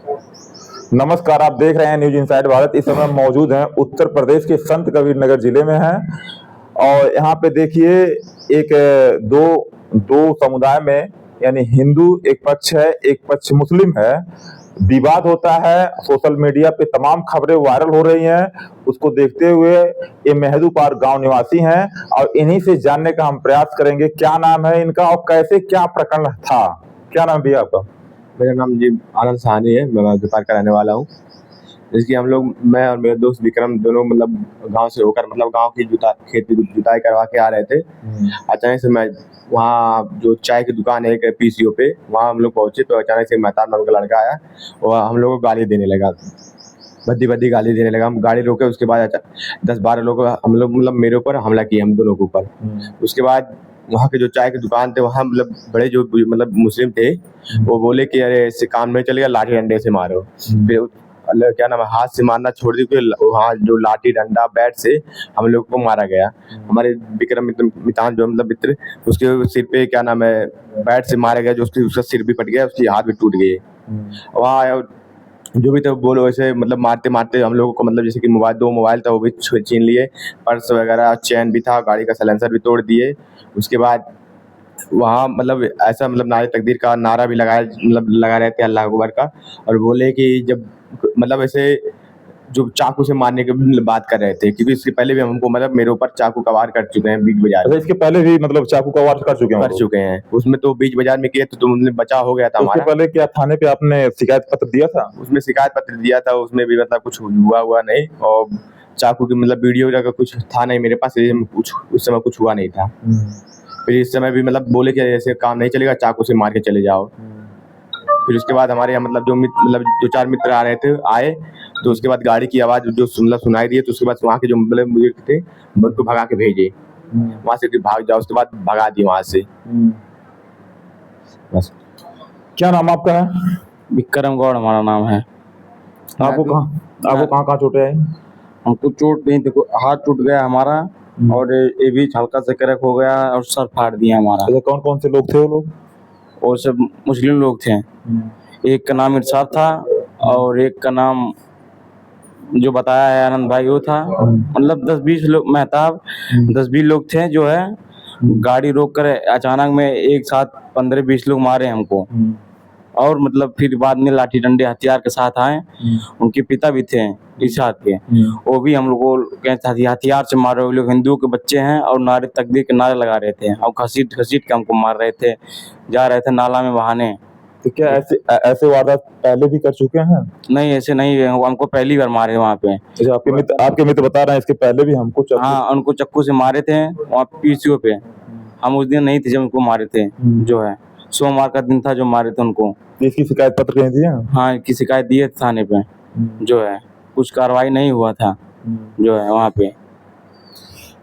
नमस्कार, आप देख रहे हैं न्यूज इनसाइड भारत। इस समय हम मौजूद हैं उत्तर प्रदेश के संत कबीर नगर जिले में हैं और यहाँ पे देखिए एक दो दो समुदाय में यानी हिंदू एक पक्ष है, एक पक्ष मुस्लिम है। विवाद होता है, सोशल मीडिया पे तमाम खबरें वायरल हो रही हैं। उसको देखते हुए ये मेहदूपार गांव निवासी हैं और इन्हीं से जानने का हम प्रयास करेंगे क्या नाम है इनका और कैसे क्या प्रकरण था। क्या नाम भैया आपका? मेरा नाम जी आनंद सहानी है। मैं मेहदूपार का रहने वाला हूँ। जिसकी हम लोग, मैं और मेरे दोस्त विक्रम, दोनों मतलब गांव से होकर मतलब गांव की खेती की जुताई करवा के आ रहे थे। अचानक से मैं वहाँ जो चाय की दुकान है एक पीसीओ पे, वहाँ हम लोग पहुंचे तो अचानक से मेहताब नाम का लड़का आया और हम लोग को गाली देने लगा, भद्दी भद्दी गाली देने लगा। हम गाड़ी रोके, उसके बाद 10-12 लोग हम लोग मतलब मेरे ऊपर हमला किए, हम दोनों के ऊपर। उसके बाद वहाँ के जो चाय की दुकान थे, वहाँ मतलब बड़े जो मतलब मुस्लिम थे, वो बोले कि अरे इससे काम नहीं चलेगा, लाठी डंडे से मारो। फिर क्या नाम है, हाथ से मारना छोड़ दी, फिर वहाँ जो लाठी डंडा बैट से हम लोग को मारा गया। हमारे विक्रम मितान जो मतलब मित्र, उसके सिर पे क्या नाम है बैट से मारा गया, जो उसका सिर भी फट गया, उसकी हाथ भी टूट गए। वहाँ जो भी थे बोलो वैसे मतलब मारते मारते हम लोगों को मतलब जैसे कि दो मोबाइल था वो भी छीन लिए, पर्स वगैरह चैन भी था, गाड़ी का साइलेंसर भी तोड़ दिए। उसके बाद वहाँ मतलब ऐसा मतलब नारे तकदीर का नारा भी लगाया, मतलब लगा रहे थे अल्लाह अकबर का, और बोले कि जब मतलब ऐसे जो चाकू से मारने की बात कर रहे थे, क्योंकि इसके पहले भी हमको मतलब मेरे ऊपर चाकू का वार कर चुके हैं बीच बाजार अच्छा, में। इसके पहले भी मतलब चाकू का वार कर चुके हैं? उसमें तो बीच बाजार में किए तो तुमने बचाव हो गया था उसके हमारा। पहले क्या थाने पे आपने शिकायत पत्र दिया था? उसमें शिकायत पत्र दिया था, उसमें भी मतलब कुछ हुआ नहीं, और चाकू की मतलब वीडियो का कुछ था नहीं मेरे पास, कुछ उस समय कुछ हुआ नहीं था। फिर इस समय भी मतलब बोले कि ऐसे काम नहीं चलेगा, चाकू से मार के चले जाओ। फिर उसके बाद हमारे यहाँ मतलब मतलब 2-4 मित्र आ रहे थे, आए तो उसके बाद गाड़ी की आवाज़ जो मतलब सुनाई दी, तो उसके बाद वहाँ के जो मतलब मुझे थे उनको भगा के भेजे वहाँ से कि भाग जाओ। उसके बाद भगा दिए वहाँ से। बस। क्या नाम आपका है? विक्रम गौड़ हमारा नाम है। आपको कहाँ चोटें आई? हमको चोट नहीं, देखो हाथ टूट गया हमारा, और ये भी हल्का से क्रैक हो गया और सर फाड़ दिया हमारा। अच्छा, कौन कौन से लोग थे वो लोग? और सब मुस्लिम लोग थे। एक का नाम इरशाद था और एक का नाम जो बताया है आनंद भाई वो था। मतलब 10-20 लोग, मेहताब 10-20 लोग थे जो है। गाड़ी रोक कर अचानक में एक साथ 15-20 लोग मारे हमको, और मतलब फिर बाद में लाठी डंडे हथियार के साथ आए। उनके पिता भी थे इरशाद के, वो भी हम लोग को कहते हथियार से मारे। वो लोग हिंदुओं के बच्चे हैं और नारे तकबीर के नारे लगा रहे थे और घसीट घसीट के हमको मार रहे थे, जा रहे थे नाला में बहाने। तो क्या ऐसे वारदात पहले भी कर चुके हैं? नहीं, ऐसे नहीं, हमको पहली बार मारे वहाँ पे। अच्छा, आपके मित्र बता रहे हैं इसके पहले भी हमको हाँ, उनको चक्कू से मारे थे वहाँ पीसीओ पे। हम उस दिन नहीं थे जब उनको मारे थे, जो है सोमवार का दिन था जो मारे थे उनको। इसकी शिकायत पत्र कहीं दिया? हाँ, की शिकायत दिए थे थाने पे, जो है कुछ कार्रवाई नहीं हुआ था, जो है वहाँ पे।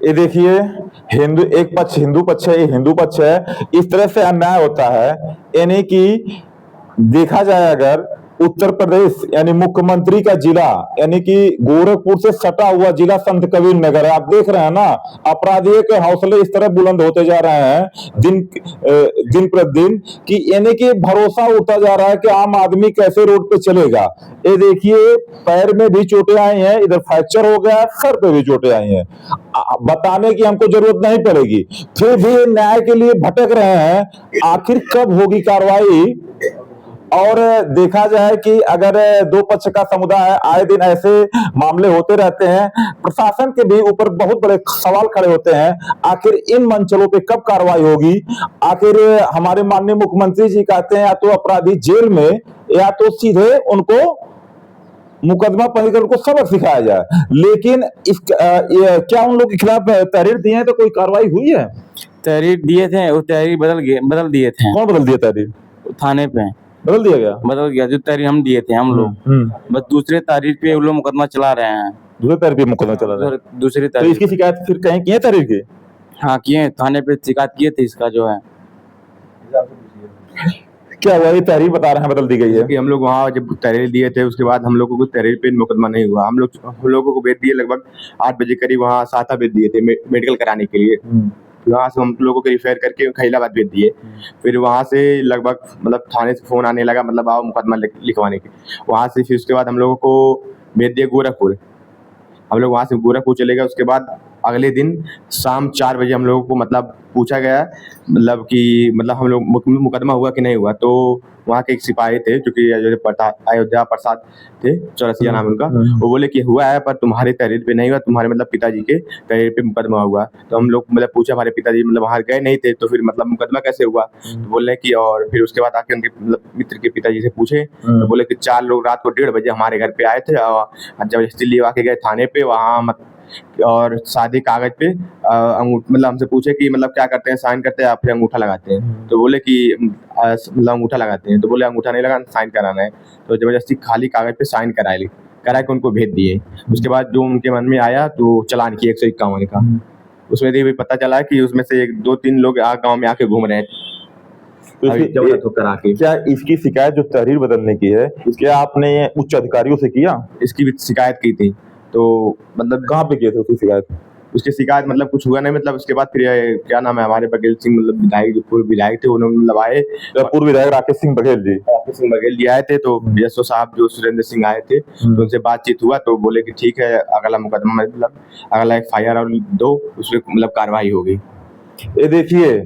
ये देखिए, हिंदू एक पक्ष हिंदू पक्ष है, ये हिंदू पक्ष है। इस तरह से अन्याय होता है। यानी कि देखा जाए अगर उत्तर प्रदेश यानी मुख्यमंत्री का जिला यानी कि गोरखपुर से सटा हुआ जिला संत कबीर नगर है। आप देख रहे हैं ना, अपराधियों के हौसले इस तरह बुलंद होते जा रहे हैं दिन प्रतिदिन कि यानी कि भरोसा उठता जा रहा है कि आम आदमी कैसे रोड पे चलेगा। ये देखिए, पैर में भी चोटें आई हैं, इधर फ्रैक्चर हो गया, सर पे भी चोटें आई हैं। बताने की हमको जरूरत नहीं पड़ेगी, फिर भी न्याय के लिए भटक रहे हैं। आखिर कब होगी कार्रवाई? और देखा जाए कि अगर दो पक्ष का समुदाय है, आए दिन ऐसे मामले होते रहते हैं। प्रशासन के भी ऊपर बहुत बड़े सवाल खड़े होते हैं, आखिर इन मंचलों पे कब कार्रवाई होगी? आखिर हमारे माननीय मुख्यमंत्री जी कहते हैं या तो अपराधी जेल में या तो सीधे उनको मुकदमा पंजीकृत कर उनको सबक सिखाया जाए। लेकिन क्या उन लोग के खिलाफ तहरीर दिए हैं तो कोई कार्रवाई हुई है? तहरीर दिए थे, वो तहरीर बदल दिए थे। कौन बदल दिया तहरीर? थाने पे बदल दिया गया? बदल गया, जो तहरीर हम दिए थे हम लोग, बस दूसरे तारीख पे वो लोग मुकदमा चला रहे हैं। दूसरे तहरीर पे मुकदमा चला रहा है? दूसरी तो तारीख। इसकी शिकायत फिर कहीं की है तहरीर की? हाँ, किए, थाने पे शिकायत किए थे इसका, जो है। क्या हुआ? ये तहरीर बता रहे हैं बदल दी गई है कि हम लोग वहाँ जब तहरीर दिए थे, उसके बाद हम लोगों को तहरीर पे मुकदमा नहीं हुआ। हम लोगों को भेज दिए लगभग 8 बजे करीब, वहाँ साथा भेज दिए थे मेडिकल कराने के लिए। वहाँ से हम लोगों को रिफेयर करके खैलाबाद भेज दिए। फिर वहाँ से लगभग मतलब थाने से फ़ोन आने लगा, मतलब आओ मुकदमा लिखवाने के। वहाँ से फिर उसके बाद हम लोगों को भेज दिया गोरखपुर। हम लोग वहाँ से गोरखपुर चले गए। उसके बाद अगले दिन शाम 4 बजे हम लोगों को मतलब पूछा गया, मतलब कि मतलब हम लोग मुकदमा हुआ कि नहीं हुआ। तो वहाँ के एक सिपाही थे जो कि अयोध्या प्रसाद थे, चौरसिया नाम उनका। वो बोले कि हुआ है पर तुम्हारे तहरीर पे नहीं हुआ, तुम्हारे मतलब पिताजी के तहरीर पे मुकदमा हुआ। तो हम लोग मतलब पूछा, हमारे पिताजी मतलब वहाँ गए नहीं थे तो फिर मतलब मुकदमा कैसे हुआ। तो बोले कि और फिर उसके बाद आके उनके मतलब मित्र के पिताजी से पूछे तो बोले कि 4 लोग रात को 1:30 बजे हमारे घर पे आए थे और जबरदस्ती ले आके गए थाने पे। वहाँ और सादे कागज पे मतलब हमसे पूछे कि मतलब क्या करते हैं, साइन करते हैं या फिर अंगूठा लगाते हैं। तो बोले कि मतलब अंगूठा लगाते हैं। तो बोले अंगूठा नहीं लगाना, साइन कराना है। तो जबरदस्ती खाली कागज पे साइन करा के उनको भेज दिए। उसके बाद जो उनके मन में आया तो चालान किए 151 का। उसमें भी पता चला कि उसमें से 2-3 लोग गाँव में आके घूम रहे हैं। तो अभी जबरदस्त होकर आके क्या इसकी शिकायत जो तहरीर बदलने की है, क्या आपने उच्च अधिकारियों से किया? इसकी भी शिकायत की थी। तो मतलब कहाँ पे किए थे उसकी शिकायत? उसकी शिकायत मतलब कुछ हुआ नहीं। मतलब उसके बाद फिर क्या नाम है, हमारे बघेल सिंह मतलब विधायक, जो पूर्व विधायक थे, उन्होंने मतलब आए, पूर्व विधायक राकेश सिंह बघेल जी। राकेश सिंह बघेल जी आए थे। तो एसओ साहब जो सुरेंद्र सिंह आए थे, तो उनसे बातचीत हुआ तो बोले कि ठीक है, अगला मुकदमा मतलब अगला FIR और दो, उसमें मतलब कार्रवाई होगी। ये देखिए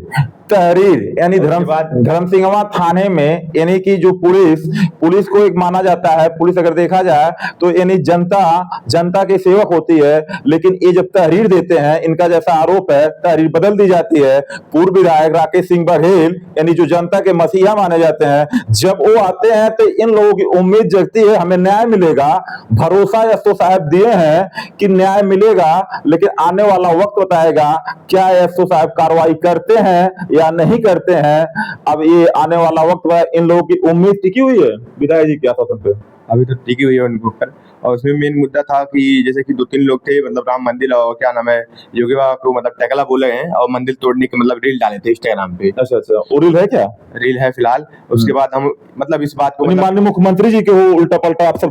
तहरीर यानी धर्म सिंहवा थाने में यानी कि जो पुलिस को एक माना जाता है, पुलिस अगर देखा जाए तो यानी जनता की सेवक होती है। लेकिन ये जब तहरीर देते हैं, इनका जैसा आरोप है, तहरीर बदल दी जाती है। पूर्व विधायक राकेश सिंह बघेल यानी जो जनता के मसीहा माने जाते हैं, जब वो आते हैं तो इन लोगों की उम्मीद जगती है हमें न्याय मिलेगा। भरोसा एसओ साहब दिए हैं कि न्याय मिलेगा, लेकिन आने वाला वक्त बताएगा क्या एसओ साहब कार्रवाई करते हैं या नहीं करते हैं। अब ये आने वाला वक्त है, इन लोगों की उम्मीद टिकी हुई है विधायक जी के आश्वासन पे। अभी तो टिकी हुई है उनके ऊपर। और उसमें मेन मुद्दा था कि जैसे कि 2-3 लोग थे, मतलब राम मंदिर और क्या नाम है, योगी बाबा को मतलब टकला बोले हैं और मंदिर तोड़ने के मतलब रील डाले थे इंस्टाग्राम पे। अच्छा, वो रील है क्या? रील है फिलहाल। उसके बाद हम मतलब इस बात को मतलब माननीय मुख्यमंत्री जी के वो उल्टा पलटा आप सब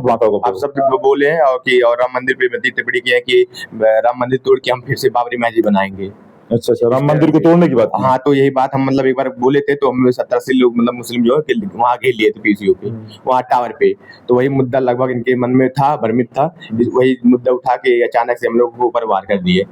बोले हैं और राम मंदिर पे टिप्पणी की है कि राम मंदिर तोड़ के हम फिर से बाबरी मस्जिद बनाएंगे। अच्छा, राम मंदिर को तोड़ने की बात। हाँ, तो यही बात हम मतलब एक बार बोले थे, तो हम 70-80 लोग मतलब मुस्लिम जो है वहाँ घेर लिए थे PCO पे, वहाँ टावर पे। तो वही मुद्दा लगभग इनके मन में था, भ्रमित था। वही मुद्दा उठा के अचानक से हम लोग को ऊपर वार कर दिए।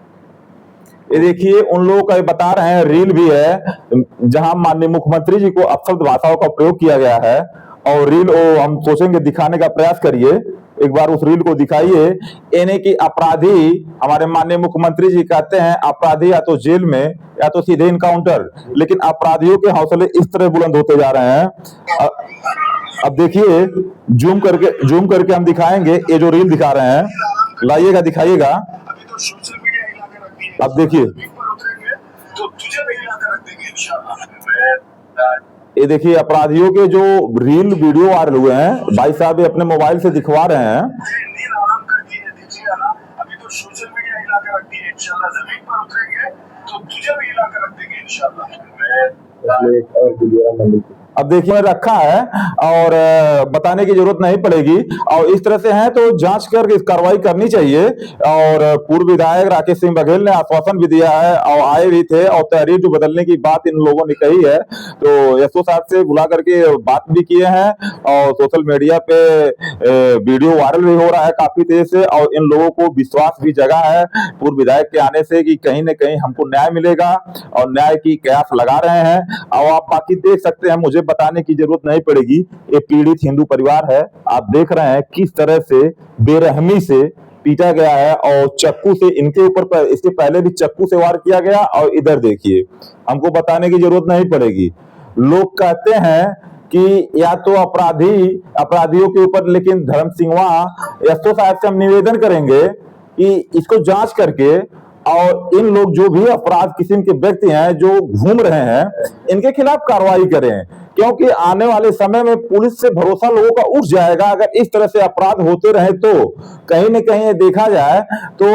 ये देखिए उन लोगों का बता रहे हैं, रील भी है जहां माननीय मुख्यमंत्री जी को अपशब्द भाषाओं का प्रयोग किया गया है। और रील वो हम सोचेंगे दिखाने का प्रयास करिए, एक बार उस रील को दिखाइए। यानी कि अपराधी, हमारे माननीय मुख्यमंत्री जी कहते हैं अपराधी या तो जेल में या तो सीधे इनकाउंटर, लेकिन अपराधियों के हौसले इस तरह बुलंद होते जा रहे हैं। अब देखिए जूम करके हम दिखाएंगे, ये जो रील दिखा रहे हैं, लाइएगा, दिखाइएगा। अब देखिए ये देखिए अपराधियों के जो रील वीडियो वायरल हुए हैं, भाई साहब अपने मोबाइल से दिखवा रहे हैं। अभी तो सोशल मीडिया हिला के रख दिए, इंशाल्लाह जमीन पर उतरेंगे तो तुझे भी हिला के रख देंगे इंशाल्लाह। अब देखिए रखा है और बताने की जरूरत नहीं पड़ेगी। और इस तरह से है तो जांच करके कार्रवाई करनी चाहिए। और पूर्व विधायक राकेश सिंह बघेल ने आश्वासन भी दिया है और आए भी थे, और तहरीर जो बदलने की बात इन लोगों ने कही है, तो एसओ साहब से बुला करके बात भी किए हैं। और सोशल मीडिया पे वीडियो वायरल भी हो रहा है काफी तेज से, और इन लोगों को विश्वास भी जगा है पूर्व विधायक के आने से कि कहीं न कहीं हमको न्याय मिलेगा, और न्याय की कयास लगा रहे हैं। और आप बाकी देख सकते हैं, मुझे बताने की जरूरत नहीं पड़ेगी, ये पीड़ित हिंदू परिवार है। आप देख रहे हैं किस तरह से बेरहमी से पीटा गया है, और चक्कू से इनके ऊपर, इसके पहले भी चक्कू से वार किया गया। और इधर देखिए, हमको बताने की जरूरत नहीं पड़ेगी। लोग कहते हैं कि या तो अपराधियों के ऊपर, लेकिन धर्म सिंहवा एसओ साहब से हम निवेदन करेंगे कि इसको जांच करके, और इन लोग जो भी अपराध किस्म के व्यक्ति हैं जो घूम रहे हैं, इनके खिलाफ कार्रवाई करें। क्योंकि आने वाले समय में पुलिस से भरोसा लोगों का उठ जाएगा अगर इस तरह से अपराध होते रहे। तो कहीं न कहीं देखा जाए तो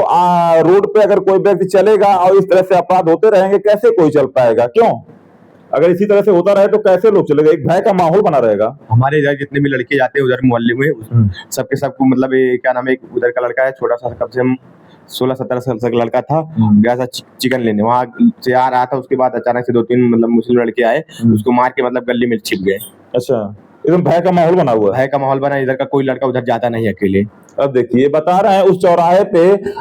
रोड पे अगर कोई व्यक्ति चलेगा और इस तरह से अपराध होते रहेंगे, कैसे कोई चल पाएगा? क्यों? अगर इसी तरह से होता रहे तो कैसे लोग चलेगा? एक भय का माहौल बना रहेगा। हमारे इधर जितने भी लड़के जाते हैं उधर मोहल्ले में, सबके सबको मतलब क्या नाम है, उधर का लड़का है छोटा सा, कम से कम 16-17 साल का लड़का था, गया था चिकन लेने, वहाँ से आ रहा था, उसके बाद अचानक से 2-3 मतलब मुस्लिम लड़के आए, उसको मार के मतलब गली में छिप गए। अच्छा, एकदम भय का माहौल बना हुआ है। भय का माहौल बना, इधर का कोई लड़का उधर जाता नहीं अकेले। अब देखिए बता रहे हैं उस चौराहे पे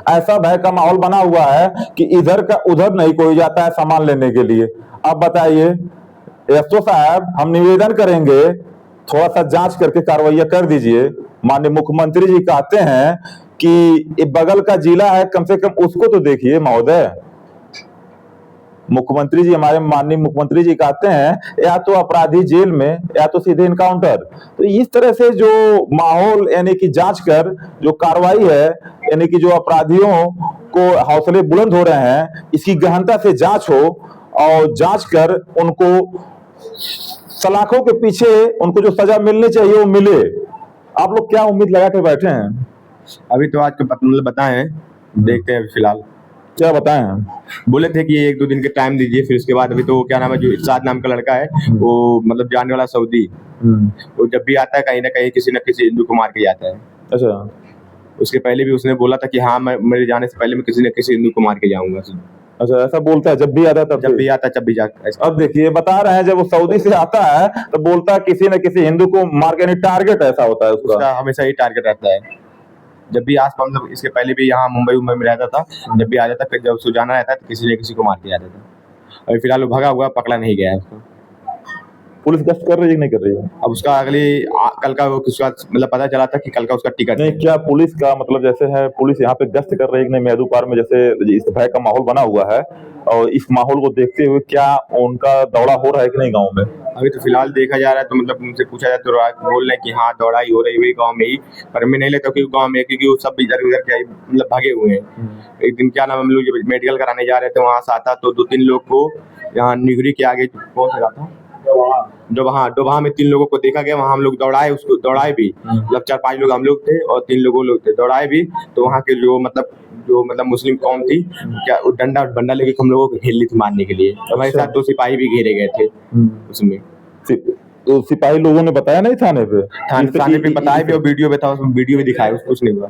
ऐसा भय का माहौल बना हुआ है कि इधर का उधर नहीं कोई जाता है सामान लेने के लिए। अब बताइए एसओ साहब, हम निवेदन करेंगे थोड़ा सा जांच करके कार्रवाई कर दीजिए। माननीय मुख्यमंत्री जी कहते हैं कि ये बगल का जिला है, कम से कम उसको तो देखिए महोदय। मुख्यमंत्री जी, हमारे माननीय मुख्यमंत्री जी कहते हैं या तो अपराधी जेल में या तो सीधे इनकाउंटर। तो इस तरह से जो माहौल यानी कि जांच कर जो कार्रवाई है, यानी कि जो अपराधियों को हौसले बुलंद हो रहे हैं, इसकी गहनता से जांच हो और जांच कर उनको सलाखों के पीछे उनको जो सजा मिलनी चाहिए वो मिले। आप लोग क्या उम्मीद लगा के बैठे हैं? अभी तो आज के मतलब बताए हैं, देखते हैं फिलहाल क्या बताएं हम? बोले थे कि 1-2 दिन के टाइम दीजिए, फिर उसके बाद अभी तो क्या नाम है, जो इरशाद नाम का लड़का है, वो मतलब जाने वाला सऊदी, वो जब भी आता है कहीं ना कहीं किसी न किसी हिंदू को मार के जाता है। अच्छा, उसके पहले भी उसने बोला था कि हाँ, मैं मेरे जाने से पहले मैं किसी न किसी हिंदू को मार के जाऊंगा। अच्छा, ऐसा बोलता है जब भी आता है तब जब भी आता है, जब भी जाता है। अब देखिए बता रहे हैं जब वो सऊदी से आता है तो बोलता है किसी न किसी हिंदू को मार के, टारगेट ऐसा होता है उसका। उसका हमेशा ही टारगेट रहता है। जब भी आस मतलब इसके पहले भी यहाँ मुंबई में रहता था, जब भी आ जाता, फिर जब उसको जाना रहता तो किसी न किसी को मार के जाता था। अभी फिलहाल वो भगा हुआ, पकड़ा नहीं गया है उसको। पुलिस गश्त कर रही है कि नहीं कर रही है? अब उसका कल का वो किसका मतलब पता चला था कि कल का उसका टिकट नहीं, है। क्या पुलिस का मतलब जैसे है, पुलिस यहाँ पे गश्त कर रही है कि नहीं मेहदूपार में? जैसे इस भय का माहौल बना हुआ है और इस माहौल को देखते हुए क्या उनका दौड़ा हो रहा है कि नहीं गाँव में? अभी तो फिलहाल देखा जा रहा है, तो मतलब उनसे पूछा जाए तो बोल रहे हैं कि हाँ दौड़ाई हो रही है गाँव में ही, पर मैं नहीं लेता क्योंकि गाँव में, क्योंकि वो सब इधर उधर के मतलब भागे हुए हैं। एक दिन क्या नाम, हम लोग जब मेडिकल कराने जा रहे थे, वहाँ से आता तो 2-3 लोग को यहाँ निगरी के आगे कौन सा था, डोभा में 3 लोगों को देखा गया। वहाँ हम लोग दौड़ाए, उसको दौड़ाए भी, मतलब 4-5 लोग हम लोग थे और 3 लोग थे, दौड़ाए भी। तो वहाँ के जो मतलब मुस्लिम कौम थी, क्या डंडा बंडा लेके हम लोगों को घेर ली थी मारने के लिए। हमारे साथ 2 सिपाही भी घेरे गए थे उसमें। तो सिपाही लोगों ने बताया नहीं थाने पे? थाने पे बताया भी और वीडियो भी था, उसमें वीडियो भी दिखाया, कुछ नहीं हुआ।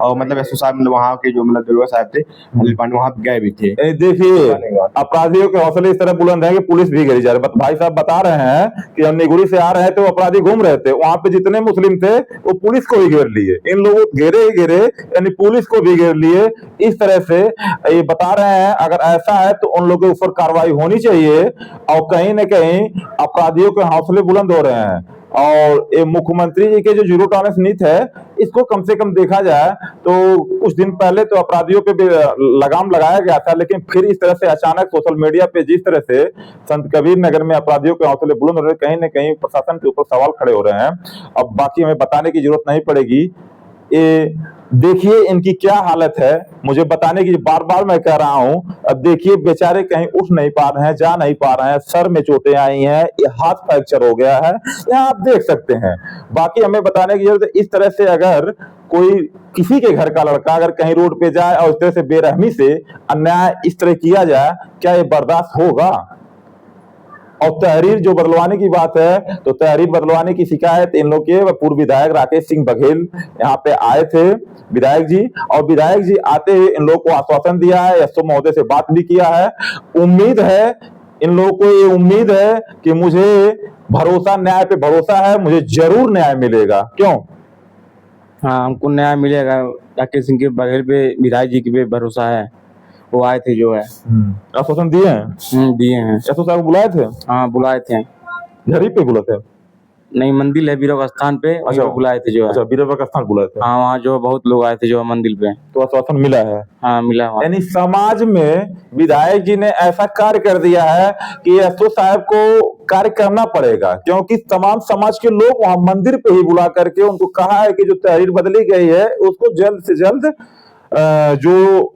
और मतलब एसओ साहब मतलब वहाँ के जो मतलब दरोगा साहब थे, अनिल पांडे, वहाँ गए भी थे। देखिए अपराधियों के हौसले इस तरह बुलंद है कि पुलिस भी घेरी जा रही है। भाई साहब बता रहे हैं कि हम निगुरी से आ रहे थे, वो अपराधी घूम रहे थे, वहां पे जितने मुस्लिम थे वो पुलिस को भी घेर लिए। इन लोगों को घेरे ही घेरे, यानी पुलिस को भी घेर लिए। इस तरह से ये बता रहे हैं अगर ऐसा है तो उन लोगों के ऊपर कार्रवाई होनी चाहिए और कहीं न कहीं अपराधियों के हौसले बुलंद हो रहे हैं। और ये मुख्यमंत्री जी के जो जीरो टॉलरेंस नीति है, इसको कम से कम देखा जाए तो कुछ दिन पहले तो अपराधियों पे भी लगाम लगाया गया था, लेकिन फिर इस तरह से अचानक सोशल मीडिया पे जिस तरह से संत कबीर नगर में अपराधियों के हौसले बुलंद हो रहे हैं, कहीं न कहीं प्रशासन के ऊपर सवाल खड़े हो रहे हैं। अब बाकी हमें बताने की जरूरत नहीं पड़ेगी, ये देखिए इनकी क्या हालत है, मुझे बताने की बार बार मैं कह रहा हूं। अब देखिए बेचारे कहीं उठ नहीं पा रहे हैं, जा नहीं पा रहे हैं, सर में चोटें आई हैं, ये हाथ फ्रैक्चर हो गया है, यहाँ आप देख सकते हैं। बाकी हमें बताने की जरूरत है, इस तरह से अगर कोई किसी के घर का लड़का अगर कहीं रोड पे जाए और इस तरह से बेरहमी से अन्याय इस तरह किया जाए, क्या ये बर्दाश्त होगा? और तहरीर जो बदलवाने की बात है, तो तहरीर बदलवाने की शिकायत इन लोग के पूर्व विधायक राकेश सिंह बघेल यहाँ पे आए थे, विधायक जी, और विधायक जी आते ही इन लोगों को आश्वासन दिया है, एसओ महोदय से बात भी किया है। उम्मीद है इन लोगों को, ये उम्मीद है कि मुझे भरोसा, न्याय पे भरोसा है, मुझे जरूर न्याय मिलेगा। क्यों? हाँ, हमको न्याय मिलेगा। राकेश सिंह के बघेल पे, विधायक जी के पे भरोसा है। वो आए थे जो है। आश्वासन दिए हैं? दिए हैं। एसओ साहब बुलाए थे? हाँ, बुलाए थे। घर ही पे बुलाए थे? नहीं, मंदिर है बीरव स्थान पे, वहीं पे बुलाए थे जो है। अच्छा, बीरवा का स्थान बुलाए थे। हाँ, वहाँ जो बहुत लोग आए थे जो मंदिर पे। तो आश्वासन मिला है? हाँ, मिला वहाँ। यानी समाज में विधायक जी ने ऐसा कार्य कर दिया है कि एसओ साहब को कार्य करना पड़ेगा, क्योंकि तमाम समाज के लोग वहां मंदिर पे ही बुला करके उनको कहा है कि जो तहरीर बदली गई है उसको जल्द से जल्द जो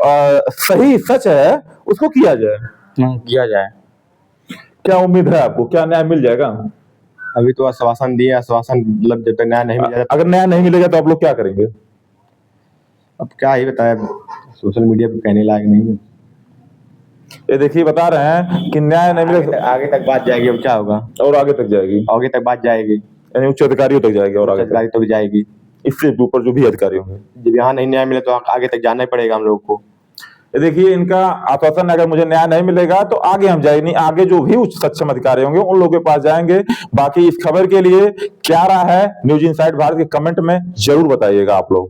सही सच है उसको किया जाए। किया जाए। क्या उम्मीद है आपको, क्या न्याय मिल जाएगा? अभी तो आश्वासन दिए, आश्वासन मतलब जब तक न्याय नहीं मिलेगा, अगर न्याय नहीं मिलेगा तो आप लोग क्या करेंगे? अब क्या ही बताया, सोशल मीडिया पे कहने लायक नहीं है। ये देखिए बता रहे हैं कि न्याय नहीं मिलेगा, आगे तक बात जाएगी। अब क्या होगा? और आगे तक जाएगी, आगे तक बात जाएगी, यानी उच्च अधिकारियों तक जाएगी और आगे तक जाएगी। इससे ऊपर जो भी अधिकारी होंगे। जब यहाँ नहीं न्याय मिले तो आगे तक जाना ही पड़ेगा हम लोग को। ये देखिए, इनका आश्वासन, अगर मुझे न्याय नहीं मिलेगा तो आगे हम जाएंगे, नहीं आगे जो भी उच्च सक्षम अधिकारी होंगे उन लोगों के पास जाएंगे। बाकी इस खबर के लिए क्या रहा है न्यूज इनसाइड भारत के कमेंट में जरूर बताइएगा आप लोग।